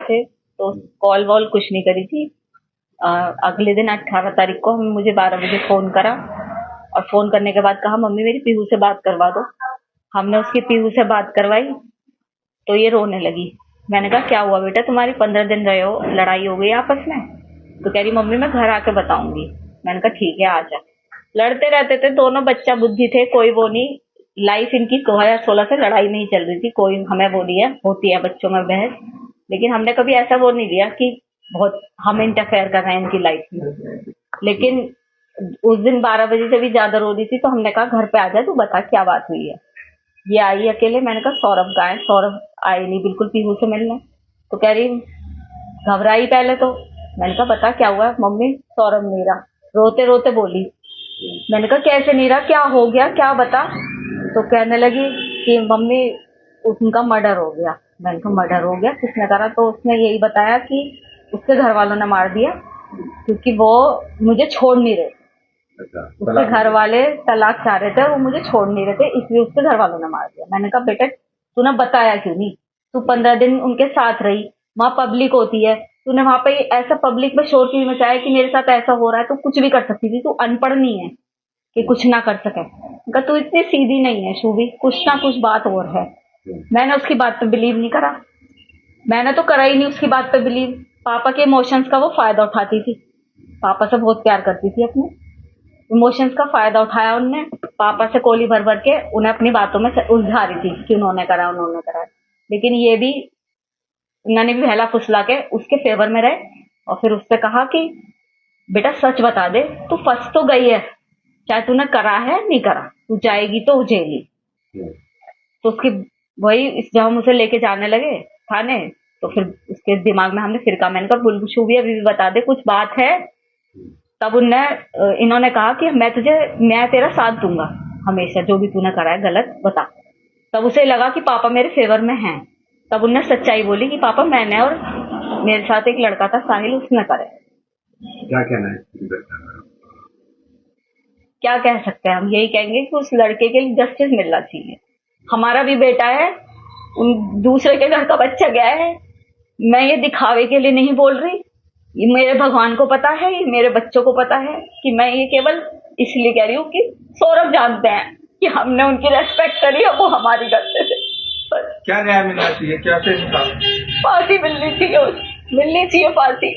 थे तो call wall कुछ नहीं करी थी। अगले दिन 18 तारीख को मुझे 12 बजे फोन करा और फोन करने के बाद कहा मम्मी मेरी पीहू से बात करवा दो। हमने उसकी पीहू से बात करवाई तो ये रोने लगी। मैंने कहा क्या हुआ बेटा, तुम्हारी 15 दिन रहे हो, लड़ाई हो गई आपस में? तो कह रही मम्मी मैं घर आके बताऊंगी। मैंने कहा ठीक है आ जा। लड़ते रहते थे दोनों, बच्चा बुद्धि थे, कोई वो नहीं। लाइफ इनकी 2016 से लड़ाई नहीं चल रही थी, कोई हमें वो नहीं है, होती है बच्चों में बहस, लेकिन हमने कभी ऐसा वो नहीं लिया कि बहुत हम इंटरफेयर कर रहे हैं इनकी लाइफ में। लेकिन उस दिन 12 बजे से भी ज्यादा रो रही थी तो हमने कहा घर पे आ जा, तू बता क्या बात हुई है। ये आई अकेले। मैंने कहा सौरभ कहाँ है? सौरभ आए नहीं बिल्कुल पीहू से मिलने। तो कह रही घबराई पहले तो। मैंने कहा बता क्या हुआ? मम्मी सौरभ नहीं रहा, रोते रोते बोली। मैंने कहा कैसे नहीं रहा, क्या हो गया, क्या बता। तो कहने लगी कि मम्मी उनका मर्डर हो गया। मैंने कहा मर्डर हो गया, किसने करा? तो उसने यही बताया कि उसके घर वालों ने मार दिया क्योंकि वो मुझे छोड़ नहीं रहे। उसके घर वाले तलाक चाह रहे थे और वो मुझे छोड़ नहीं रहे थे, इसलिए उसके घर वालों ने मार दिया। मैंने कहा बेटा तूने बताया क्यों नहीं? तू 15 दिन उनके साथ रही, वहां पब्लिक होती है, तूने वहां पे ऐसा पब्लिक में शोर क्यों मचाया कि मेरे साथ ऐसा हो रहा है? तू कुछ भी कर सकती थी, तू अनपढ़ नहीं है कि कुछ ना कर सके। कहा तू इतनी सीधी नहीं है शूभी, कुछ ना कुछ बात और है। मैंने उसकी बात पे बिलीव नहीं करा, मैंने तो करा ही नहीं उसकी बात पे बिलीव। पापा के इमोशंस का वो फायदा उठाती थी, पापा से बहुत प्यार करती थी, अपने इमोशंस का फायदा उठाया उनने। पापा से कोली भर भर के उन्हें अपनी बातों में उलझा रही थी कि उन्होंने करा उन्होंने करा। लेकिन ये भी उन्होंने भी बहला फुसला के उसके फेवर में रहे और फिर उससे कहा कि बेटा सच बता दे, तू फंस तो गई है, चाहे तूने करा है नहीं करा, तू जाएगी तो जेली। तो उसकी वही जब हम उसे लेके जाने लगे थाने तो फिर उसके दिमाग में हमने फिर कहा, मैंने कहा शूभी अभी भी बता दे कुछ बात है। तब इन्होंने कहा कि मैं तेरा साथ दूंगा हमेशा, जो भी तूने करा है गलत बता। तब उसे लगा कि पापा मेरे फेवर में हैं। तब उनने सच्चाई बोली कि पापा मैंने और मेरे साथ एक लड़का था साहिल, उसने करे। क्या कहना है? क्या कह सकते हैं हम? यही कहेंगे कि उस लड़के के लिए जस्टिस मिलना चाहिए। हमारा भी बेटा है, उन दूसरे के घर का बच्चा गया है। मैं ये दिखावे के लिए नहीं बोल रही, ये मेरे भगवान को पता है, ये मेरे बच्चों को पता है कि मैं ये केवल इसलिए कह रही हूँ कि सौरभ जानते हैं कि हमने उनकी रेस्पेक्ट करी और वो हमारी गलती से। क्या न्याय मिलना चाहिए? क्या फांसी मिलनी चाहिए फांसी।